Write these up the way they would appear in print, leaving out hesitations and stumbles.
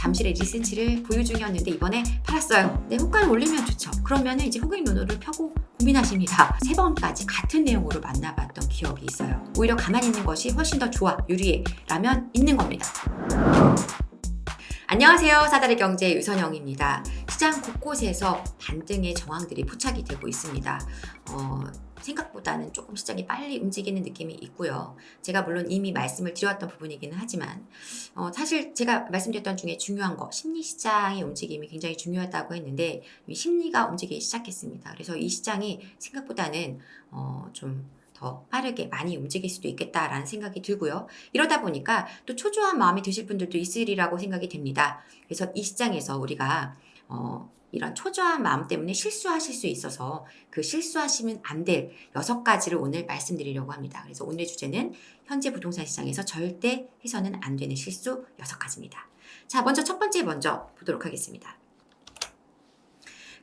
잠실의 리센치를 보유 중이었는데 이번에 팔았어요. 네, 호가를 올리면 좋죠. 그러면은 이제 호갱 눈으로 펴고 고민하십니다. 3번까지 같은 내용으로 만나봤던 기억이 있어요. 오히려 가만히 있는 것이 훨씬 더 좋아, 유리해 라면 있는 겁니다. 안녕하세요. 사다리 경제 유선영입니다. 시장 곳곳에서 반등의 정황들이 포착이 되고 있습니다. 생각보다는 조금 시장이 빨리 움직이는 느낌이 있고요. 제가 물론 이미 말씀을 드렸던 부분이기는 하지만 사실 제가 말씀드렸던 중에 중요한 거, 심리시장의 움직임이 굉장히 중요하다고 했는데 이 심리가 움직이기 시작했습니다. 그래서 이 시장이 생각보다는 좀 더 빠르게 많이 움직일 수도 있겠다라는 생각이 들고요. 이러다 보니까 또 초조한 마음이 드실 분들도 있으리라고 생각이 됩니다. 그래서 이 시장에서 우리가 이런 초조한 마음 때문에 실수하실 수 있어서 그 실수하시면 안 될 6가지를 오늘 말씀드리려고 합니다. 그래서 오늘의 주제는 현재 부동산 시장에서 절대 해서는 안 되는 실수 6가지입니다. 자, 먼저 첫 번째 보도록 하겠습니다.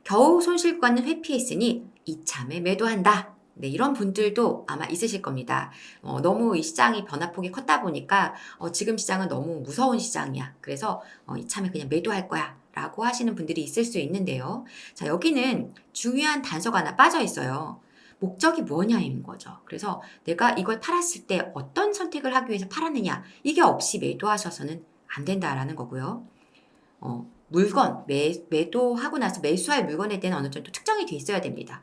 겨우 손실권은 회피했으니 이참에 매도한다. 네, 이런 분들도 아마 있으실 겁니다. 너무 이 시장이 변화폭이 컸다 보니까 지금 시장은 너무 무서운 시장이야. 그래서 이참에 그냥 매도할 거야 라고 하시는 분들이 있을 수 있는데요. 자, 여기는 중요한 단서가 하나 빠져 있어요. 목적이 뭐냐인 거죠. 그래서 내가 이걸 팔았을 때 어떤 선택을 하기 위해서 팔았느냐, 이게 없이 매도하셔서는 안 된다라는 거고요. 물건, 매도하고 나서 매수할 물건에 대한 어느 정도 특정이 돼 있어야 됩니다.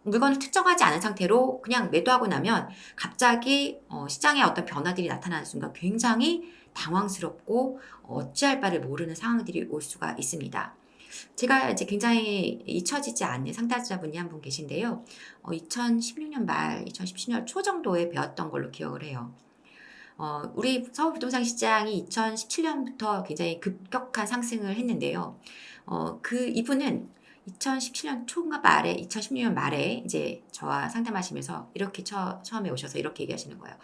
물건을 특정하지 않은 상태로 그냥 매도하고 나면 갑자기 시장에 어떤 변화들이 나타나는 순간 굉장히 당황스럽고 어찌할 바를 모르는 상황들이 올 수가 있습니다. 제가 이제 굉장히 잊혀지지 않는 상담자분이 한 분 계신데요. 2016년 말, 2017년 초 정도에 배웠던 걸로 기억을 해요. 우리 서울 부동산 시장이 2017년부터 굉장히 급격한 상승을 했는데요. 이분은 2017년 초인가 말에, 2016년 말에 이제 저와 상담하시면서 이렇게 처음에 오셔서 이렇게 얘기하시는 거예요.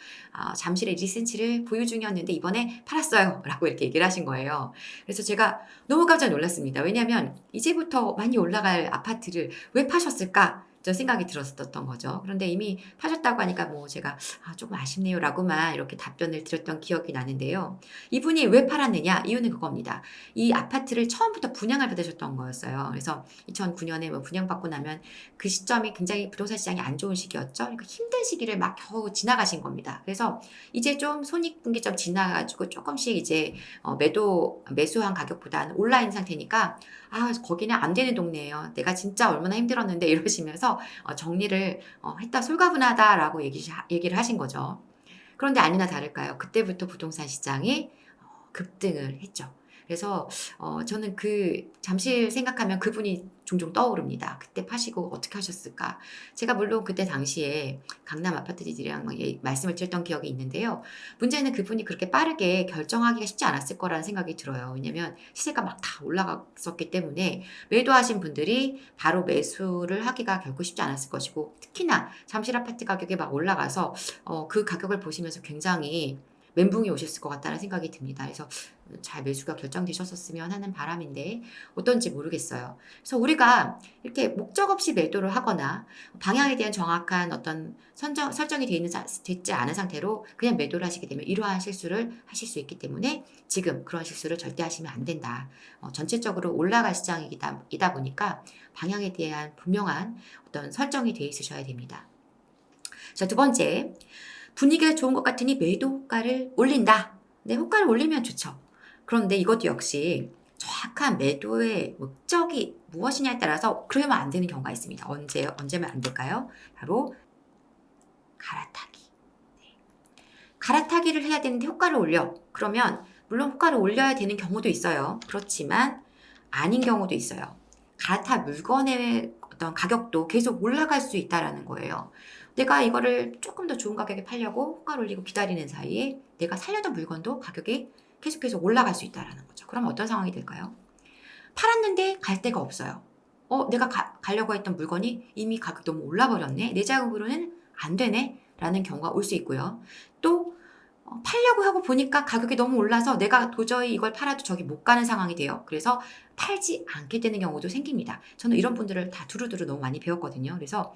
잠실의 리센치를 보유 중이었는데 이번에 팔았어요. 라고 이렇게 얘기를 하신 거예요. 그래서 제가 너무 깜짝 놀랐습니다. 왜냐하면 이제부터 많이 올라갈 아파트를 왜 파셨을까? 저 생각이 들었었던 거죠. 그런데 이미 파셨다고 하니까 뭐 제가 조금 아쉽네요 라고만 이렇게 답변을 드렸던 기억이 나는데요. 이분이 왜 팔았느냐? 이유는 그겁니다. 이 아파트를 처음부터 분양을 받으셨던 거였어요. 그래서 2009년에 뭐 분양받고 나면 그 시점이 굉장히 부동산 시장이 안 좋은 시기였죠. 그러니까 힘든 시기를 막 겨우 지나가신 겁니다. 그래서 이제 좀 손익분기점 지나가지고 조금씩 이제 매수한 가격보다는 올라있는 상태니까 거기는 안 되는 동네예요. 내가 진짜 얼마나 힘들었는데 이러시면서 정리를 했다 솔가분하다라고 얘기를 하신 거죠. 그런데 아니나 다를까요? 그때부터 부동산 시장이 급등을 했죠. 그래서 저는 잠실 생각하면 그분이 종종 떠오릅니다. 그때 파시고 어떻게 하셨을까? 제가 물론 그때 당시에 강남 아파트들이랑 말씀을 드렸던 기억이 있는데요. 문제는 그분이 그렇게 빠르게 결정하기가 쉽지 않았을 거라는 생각이 들어요. 왜냐면 시세가 막 다 올라갔었기 때문에 매도하신 분들이 바로 매수를 하기가 결코 쉽지 않았을 것이고, 특히나 잠실 아파트 가격이 막 올라가서 그 가격을 보시면서 굉장히 멘붕이 오셨을 것 같다는 생각이 듭니다. 그래서 잘 매수가 결정되셨었으면 하는 바람인데 어떤지 모르겠어요. 그래서 우리가 이렇게 목적 없이 매도를 하거나 방향에 대한 정확한 어떤 설정이 되지 않은 상태로 그냥 매도를 하시게 되면 이러한 실수를 하실 수 있기 때문에 지금 그런 실수를 절대 하시면 안 된다. 전체적으로 올라갈 시장이다 보니까 방향에 대한 분명한 어떤 설정이 되어 있으셔야 됩니다. 자, 두 번째. 분위기가 좋은 것 같으니 매도 호가를 올린다. 네, 호가를 올리면 좋죠. 그런데 이것도 역시 정확한 매도의 목적이 무엇이냐에 따라서 그러면 안 되는 경우가 있습니다. 언제면 안 될까요? 바로 갈아타기. 네. 갈아타기를 해야 되는데 호가를 올려. 그러면 물론 호가를 올려야 되는 경우도 있어요. 그렇지만 아닌 경우도 있어요. 갈아탈 물건의 어떤 가격도 계속 올라갈 수 있다는 거예요. 내가 이거를 조금 더 좋은 가격에 팔려고 호가를 올리고 기다리는 사이에 내가 살려던 물건도 가격이 계속 올라갈 수 있다는 거죠. 그럼 어떤 상황이 될까요? 팔았는데 갈 데가 없어요. 내가 가려고 했던 물건이 이미 가격이 너무 올라버렸네. 내 자금으로는 안 되네. 라는 경우가 올 수 있고요. 또 팔려고 하고 보니까 가격이 너무 올라서 내가 도저히 이걸 팔아도 저기 못 가는 상황이 돼요. 그래서 팔지 않게 되는 경우도 생깁니다. 저는 이런 분들을 다 두루두루 너무 많이 배웠거든요. 그래서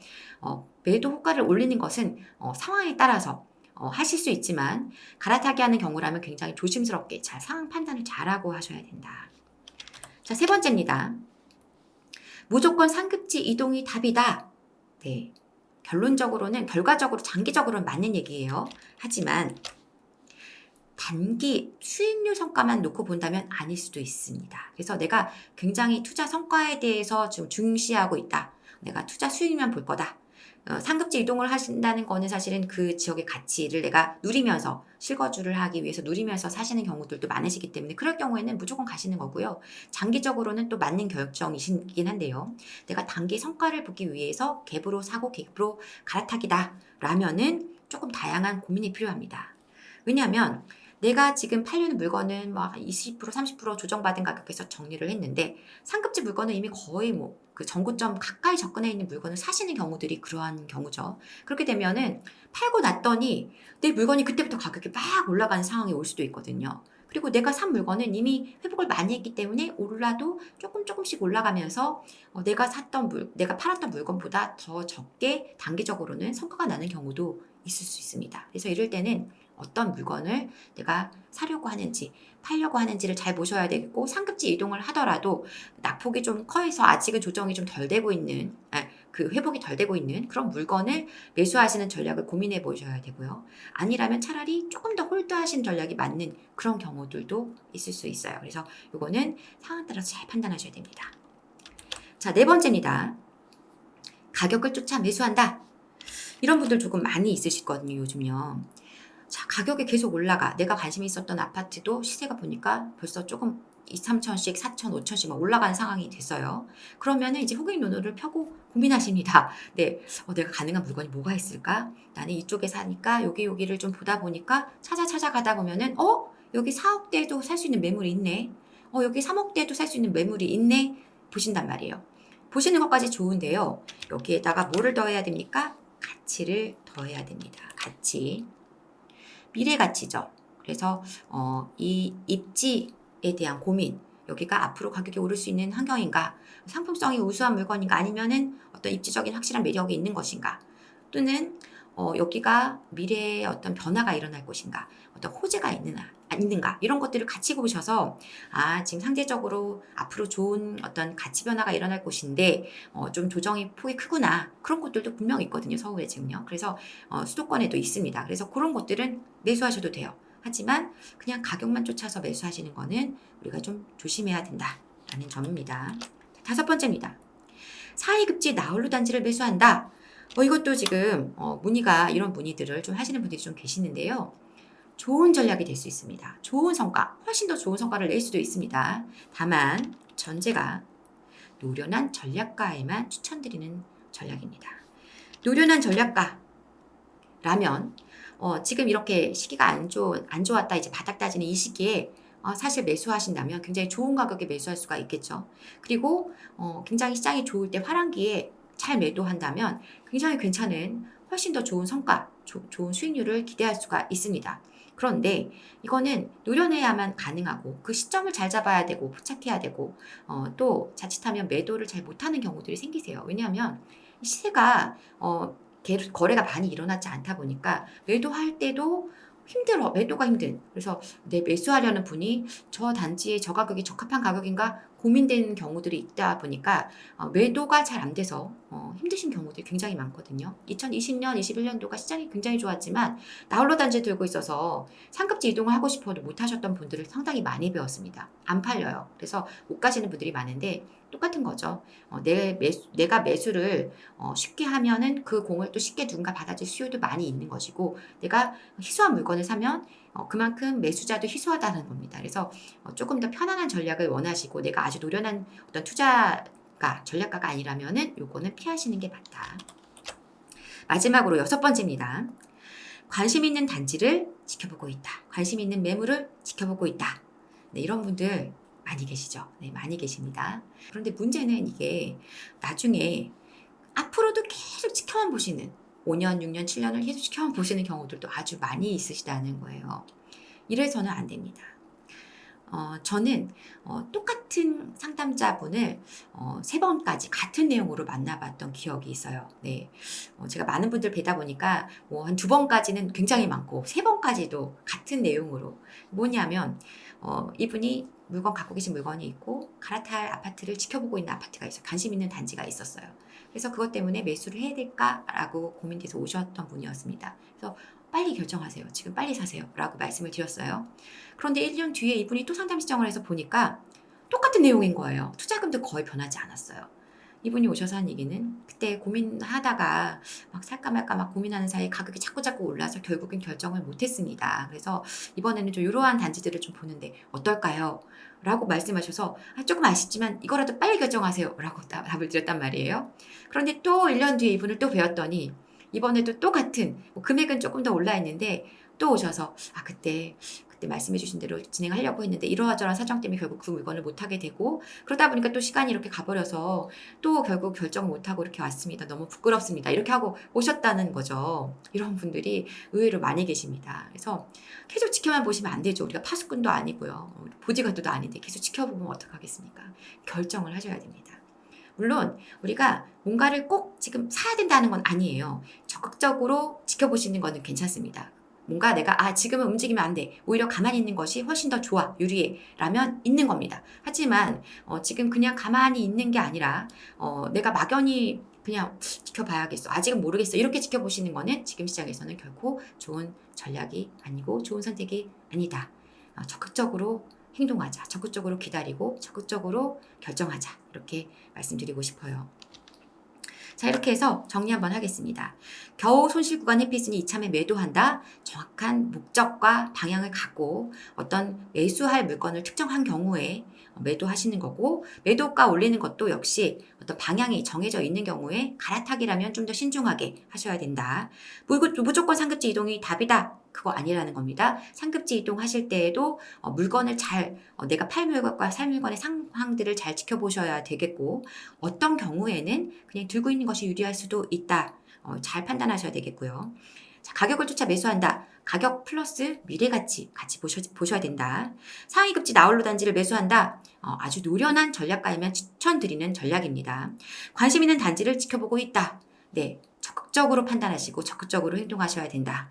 매도 호가를 올리는 것은 상황에 따라서 하실 수 있지만 갈아타기 하는 경우라면 굉장히 조심스럽게 잘 상황 판단을 잘하고 하셔야 된다. 자, 세 번째입니다. 무조건 상급지 이동이 답이다. 네. 결과적으로 장기적으로는 맞는 얘기예요. 하지만 단기 수익률 성과만 놓고 본다면 아닐 수도 있습니다. 그래서 내가 굉장히 투자 성과에 대해서 좀 중시하고 있다. 내가 투자 수익만 볼 거다. 상급지 이동을 하신다는 거는 사실은 그 지역의 가치를 내가 누리면서 실거주를 하기 위해서 누리면서 사시는 경우들도 많으시기 때문에 그럴 경우에는 무조건 가시는 거고요. 장기적으로는 또 맞는 결정이긴 한데요. 내가 단기 성과를 보기 위해서 갭으로 사고 갭으로 갈아타기다 라면은 조금 다양한 고민이 필요합니다. 왜냐하면 내가 지금 팔려는 물건은 막 20% 30% 조정받은 가격에서 정리를 했는데 상급지 물건은 이미 거의 뭐 그 전고점 가까이 접근해 있는 물건을 사시는 경우들이 그러한 경우죠. 그렇게 되면은 팔고 났더니 내 물건이 그때부터 가격이 막 올라가는 상황이 올 수도 있거든요. 그리고 내가 산 물건은 이미 회복을 많이 했기 때문에 올라도 조금씩 올라가면서 내가 팔았던 물건보다 더 적게 단기적으로는 성과가 나는 경우도 있을 수 있습니다. 그래서 이럴 때는 어떤 물건을 내가 사려고 하는지 팔려고 하는지를 잘 보셔야 되겠고 상급지 이동을 하더라도 낙폭이 좀 커서 아직은 조정이 좀 덜 되고 있는 그 회복이 덜 되고 있는 그런 물건을 매수하시는 전략을 고민해 보셔야 되고요. 아니라면 차라리 조금 더 홀드하시는 전략이 맞는 그런 경우들도 있을 수 있어요. 그래서 이거는 상황 따라서 잘 판단하셔야 됩니다. 자, 네 번째입니다. 가격을 쫓아 매수한다. 이런 분들 조금 많이 있으시거든요, 요즘요. 자, 가격이 계속 올라가. 내가 관심이 있었던 아파트도 시세가 보니까 벌써 조금 2, 3천씩, 4천, 5천씩 막 올라가는 상황이 됐어요. 그러면은 이제 호갱 노노를 펴고 고민하십니다. 네, 내가 가능한 물건이 뭐가 있을까? 나는 이쪽에 사니까 여기를 좀 보다 보니까 찾아가다 보면은 여기 4억대도 살 수 있는 매물이 있네. 여기 3억대도 살 수 있는 매물이 있네. 보신단 말이에요. 보시는 것까지 좋은데요. 여기에다가 뭐를 더해야 됩니까? 가치를 더해야 됩니다. 가치. 미래 가치죠. 그래서 이 입지에 대한 고민, 여기가 앞으로 가격이 오를 수 있는 환경인가, 상품성이 우수한 물건인가, 아니면은 어떤 입지적인 확실한 매력이 있는 것인가, 또는 여기가 미래에 어떤 변화가 일어날 것인가, 어떤 호재가 있는가 이런 것들을 같이 보셔서 지금 상대적으로 앞으로 좋은 어떤 가치 변화가 일어날 곳인데 좀 조정이 폭이 크구나 그런 것들도 분명 있거든요. 서울에 지금요. 그래서 수도권에도 있습니다. 그래서 그런 것들은 매수하셔도 돼요. 하지만 그냥 가격만 쫓아서 매수하시는 거는 우리가 좀 조심해야 된다라는 점입니다. 다섯 번째입니다. 사이급지 나홀로 단지를 매수한다. 이것도 지금 문의가 이런 문의들을 좀 하시는 분들이 좀 계시는데요. 좋은 전략이 될 수 있습니다. 좋은 성과, 훨씬 더 좋은 성과를 낼 수도 있습니다. 다만 전제가 노련한 전략가에만 추천드리는 전략입니다. 노련한 전략가라면 지금 이렇게 시기가 안 좋았다 이제 바닥 다지는 이 시기에 사실 매수하신다면 굉장히 좋은 가격에 매수할 수가 있겠죠. 그리고 굉장히 시장이 좋을 때 화랑기에 잘 매도한다면 굉장히 괜찮은 훨씬 더 좋은 성과, 좋은 수익률을 기대할 수가 있습니다. 그런데 이거는 노련해야만 가능하고 그 시점을 잘 잡아야 되고 포착해야 되고 또 자칫하면 매도를 잘 못하는 경우들이 생기세요. 왜냐하면 시세가 거래가 많이 일어나지 않다 보니까 매도할 때도 매도가 힘든. 그래서 내 매수하려는 분이 저 단지에 저 가격이 적합한 가격인가 고민되는 경우들이 있다 보니까 매도가 잘 안 돼서 힘드신 경우들이 굉장히 많거든요. 2020년, 21년도가 시장이 굉장히 좋았지만 나홀로 단지 들고 있어서 상급지 이동을 하고 싶어도 못 하셨던 분들을 상당히 많이 배웠습니다. 안 팔려요. 그래서 못 가시는 분들이 많은데 똑같은 거죠. 내가 매수를 쉽게 하면은 그 공을 또 쉽게 누군가 받아줄 수요도 많이 있는 것이고 내가 희소한 물건을 사면 그만큼 매수자도 희소하다는 겁니다. 그래서 조금 더 편안한 전략을 원하시고 내가 아주 노련한 어떤 전략가가 아니라면은 요거는 피하시는 게 맞다. 마지막으로 여섯 번째입니다. 관심 있는 단지를 지켜보고 있다. 관심 있는 매물을 지켜보고 있다. 네, 이런 분들 많이 계시죠. 네, 많이 계십니다. 그런데 문제는 이게 나중에 앞으로도 계속 지켜만 보시는 5년, 6년, 7년을 계속 지켜만 보시는 경우들도 아주 많이 있으시다는 거예요. 이래서는 안 됩니다. 저는 똑같은 상담자분을 3번까지 같은 내용으로 만나봤던 기억이 있어요. 네. 제가 많은 분들 뵈다 보니까 뭐 한 2번까지는 굉장히 많고 3번까지도 같은 내용으로 뭐냐면 이분이 물건 갖고 계신 물건이 있고 갈아탈 아파트를 지켜보고 있는 아파트가 있어요. 관심 있는 단지가 있었어요. 그래서 그것 때문에 매수를 해야 될까라고 고민돼서 오셨던 분이었습니다. 그래서 빨리 결정하세요. 지금 빨리 사세요. 라고 말씀을 드렸어요. 그런데 1년 뒤에 이분이 또 상담 신청을 해서 보니까 똑같은 내용인 거예요. 투자금도 거의 변하지 않았어요. 이분이 오셔서 한 얘기는 그때 고민하다가 막 살까 말까 막 고민하는 사이에 가격이 자꾸 올라서 결국엔 결정을 못했습니다. 그래서 이번에는 좀 이러한 단지들을 좀 보는데 어떨까요? 라고 말씀하셔서 조금 아쉽지만 이거라도 빨리 결정하세요. 라고 답을 드렸단 말이에요. 그런데 또 1년 뒤에 이분을 또 뵈었더니 이번에도 똑같은 금액은 조금 더 올라 있는데 또 오셔서 그때 말씀해 주신 대로 진행하려고 했는데 이러저러한 사정 때문에 결국 그 물건을 못하게 되고 그러다 보니까 또 시간이 이렇게 가버려서 또 결국 결정을 못하고 이렇게 왔습니다. 너무 부끄럽습니다. 이렇게 하고 오셨다는 거죠. 이런 분들이 의외로 많이 계십니다. 그래서 계속 지켜만 보시면 안 되죠. 우리가 파수꾼도 아니고요. 보디가드도 아닌데 계속 지켜보면 어떡하겠습니까? 결정을 하셔야 됩니다. 물론 우리가 뭔가를 꼭 지금 사야 된다는 건 아니에요. 적극적으로 지켜보시는 거는 괜찮습니다. 뭔가 내가 지금은 움직이면 안 돼. 오히려 가만히 있는 것이 훨씬 더 좋아. 유리해. 라면 있는 겁니다. 하지만 지금 그냥 가만히 있는 게 아니라 내가 막연히 그냥 지켜봐야겠어. 아직은 모르겠어. 이렇게 지켜보시는 거는 지금 시장에서는 결코 좋은 전략이 아니고 좋은 선택이 아니다. 적극적으로 행동하자. 적극적으로 기다리고 적극적으로 결정하자. 이렇게 말씀드리고 싶어요. 자, 이렇게 해서 정리 한번 하겠습니다. 겨우 손실 구간 회피했으니 이참에 매도한다. 정확한 목적과 방향을 갖고 어떤 매수할 물건을 특정한 경우에 매도하시는 거고, 매도가 올리는 것도 역시 어떤 방향이 정해져 있는 경우에 갈아타기라면 좀 더 신중하게 하셔야 된다. 무조건 상급지 이동이 답이다. 그거 아니라는 겁니다. 상급지 이동하실 때에도 물건을 잘 내가 팔 물건과 살 물건의 상황들을 잘 지켜보셔야 되겠고, 어떤 경우에는 그냥 들고 있는 것이 유리할 수도 있다. 잘 판단하셔야 되겠고요. 자, 가격을 쫓아 매수한다. 가격 플러스 미래가치 같이 보셔야 된다. 상위급지 나홀로 단지를 매수한다. 아주 노련한 전략가이면 추천드리는 전략입니다. 관심 있는 단지를 지켜보고 있다. 네, 적극적으로 판단하시고 적극적으로 행동하셔야 된다.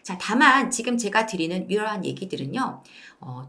자, 다만 지금 제가 드리는 이러한 얘기들은요,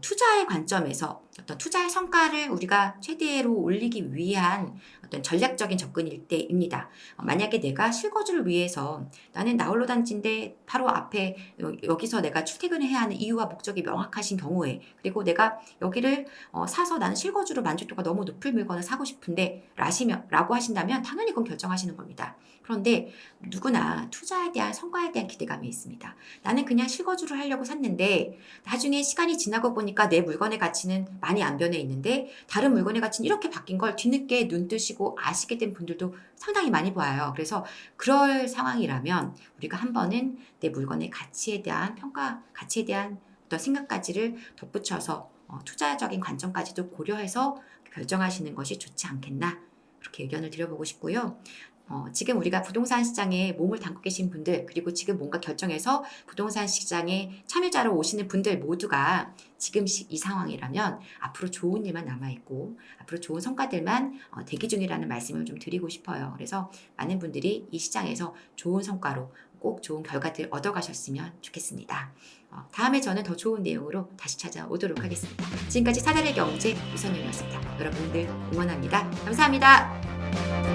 투자의 관점에서 어떤 투자의 성과를 우리가 최대로 올리기 위한 어떤 전략적인 접근일 때입니다. 만약에 내가 실거주를 위해서 나는 나홀로 단지인데 바로 앞에 여기서 내가 출퇴근을 해야 하는 이유와 목적이 명확하신 경우에, 그리고 내가 여기를 사서 나는 실거주로 만족도가 너무 높을 물건을 사고 싶은데 라고 하신다면 당연히 그건 결정하시는 겁니다. 그런데 누구나 투자에 대한 성과에 대한 기대감이 있습니다. 나는 그냥 실거주를 하려고 샀는데 나중에 시간이 지나고 보니까 내 물건의 가치는 많이 안 변해 있는데 다른 물건의 가치는 이렇게 바뀐 걸 뒤늦게 눈 뜨시고 아시게 된 분들도 상당히 많이 보아요. 그래서 그럴 상황이라면 우리가 한 번은 내 물건의 가치에 대한 평가, 가치에 대한 어떤 생각까지를 덧붙여서 투자적인 관점까지도 고려해서 결정하시는 것이 좋지 않겠나, 그렇게 의견을 드려보고 싶고요. 지금 우리가 부동산 시장에 몸을 담고 계신 분들, 그리고 지금 뭔가 결정해서 부동산 시장에 참여자로 오시는 분들 모두가 지금 이 상황이라면 앞으로 좋은 일만 남아있고 앞으로 좋은 성과들만 대기 중이라는 말씀을 좀 드리고 싶어요. 그래서 많은 분들이 이 시장에서 좋은 성과로 꼭 좋은 결과들 얻어가셨으면 좋겠습니다. 다음에 저는 더 좋은 내용으로 다시 찾아오도록 하겠습니다. 지금까지 사달의 경제 유선영이었습니다. 여러분들 응원합니다. 감사합니다.